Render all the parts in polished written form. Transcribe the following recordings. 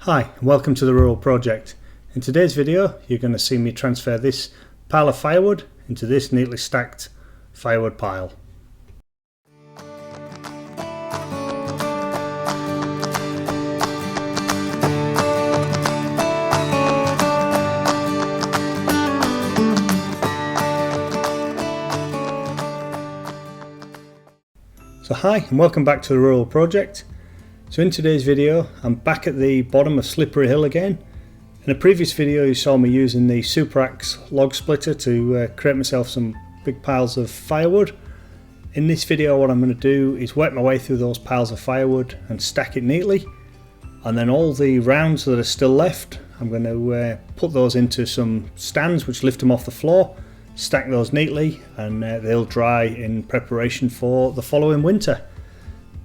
Hi and welcome to the Rural Project. In today's video you're going to see me transfer this pile of firewood into this neatly stacked firewood pile. So hi and welcome back to the Rural Project. So in today's video I'm back at the bottom of Slippery Hill again. In a previous video you saw me using the Super Axe log splitter to create myself some big piles of firewood. In this video what I'm going to do is work my way through those piles of firewood and stack it neatly, and then all the rounds that are still left I'm going to put those into some stands which lift them off the floor, stack those neatly, and they'll dry in preparation for the following winter.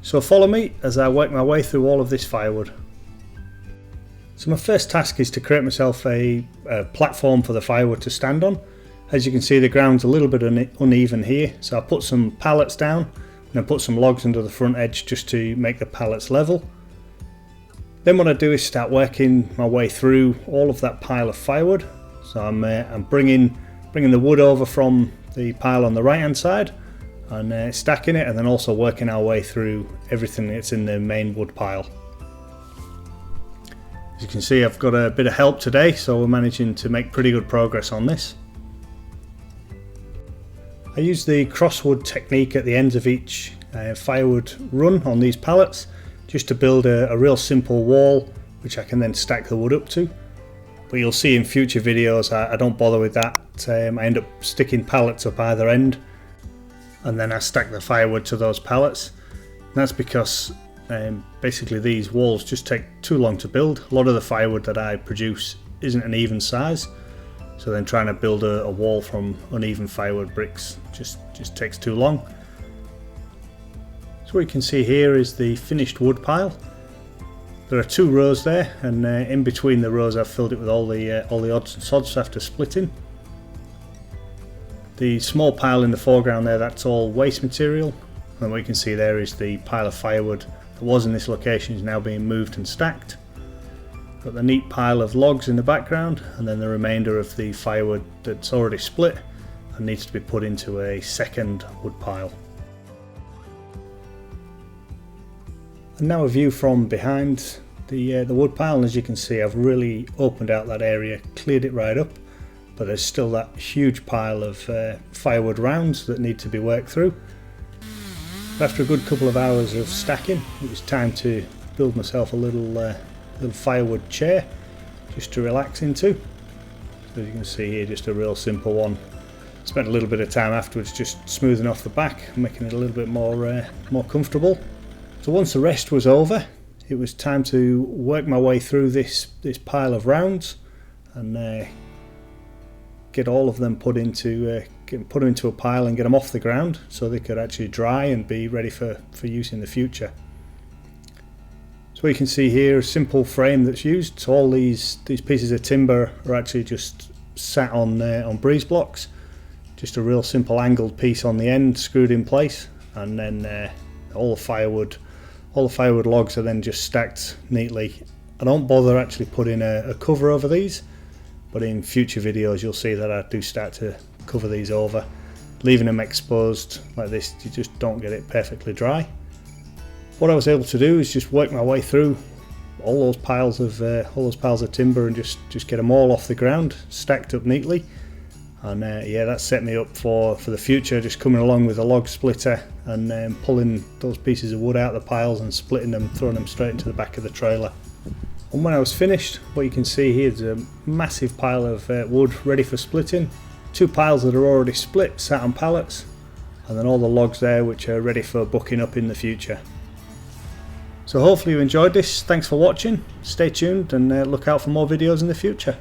So follow me as I work my way through all of this firewood. So my first task is to create myself a platform for the firewood to stand on. As you can see, the ground's a little bit uneven here, so I'll put some pallets down and then put some logs under the front edge just to make the pallets level. Then what I do is start working my way through all of that pile of firewood. So I'm bringing the wood over from the pile on the right hand side and stacking it, and then also working our way through everything that's in the main wood pile. As you can see, I've got a bit of help today, so we're managing to make pretty good progress on this. I use the crosswood technique at the ends of each firewood run on these pallets just to build a real simple wall which I can then stack the wood up to. But you'll see in future videos I don't bother with that. I end up sticking pallets up either end, and then I stack the firewood to those pallets. And that's because basically these walls just take too long to build. A lot of the firewood that I produce isn't an even size, so then trying to build a wall from uneven firewood bricks just takes too long. So what you can see here is the finished wood pile. There are two rows there, and in between the rows I've filled it with all the odds and sods after splitting. The small pile in the foreground there, that's all waste material, and what you can see there is the pile of firewood that was in this location is now being moved and stacked. Got the neat pile of logs in the background, and then the remainder of the firewood that's already split and needs to be put into a second wood pile. And now a view from behind the wood pile, and as you can see I've really opened out that area, cleared it right up, but there's still that huge pile of firewood rounds that need to be worked through. After a good couple of hours of stacking, it was time to build myself a little firewood chair just to relax into. So as you can see here, just a real simple one. Spent a little bit of time afterwards just smoothing off the back, making it a little bit more comfortable. So once the rest was over, it was time to work my way through this pile of rounds and get all of them put into a pile and get them off the ground so they could actually dry and be ready for use in the future. So what you can see here, a simple frame that's used. So all these pieces of timber are actually just sat on breeze blocks. Just a real simple angled piece on the end, screwed in place, and then all the firewood logs are then just stacked neatly. I don't bother actually putting a cover over these, but in future videos you'll see that I do start to cover these over. Leaving them exposed like this, you just don't get it perfectly dry. What I was able to do is just work my way through all those piles of timber and just get them all off the ground, stacked up neatly. And yeah, that set me up for the future, just coming along with a log splitter and pulling those pieces of wood out of the piles and splitting them, throwing them straight into the back of the trailer. And when I was finished, what you can see here is a massive pile of wood ready for splitting. Two piles that are already split, sat on pallets, and then all the logs there which are ready for bucking up in the future. So hopefully you enjoyed this. Thanks for watching, stay tuned and look out for more videos in the future.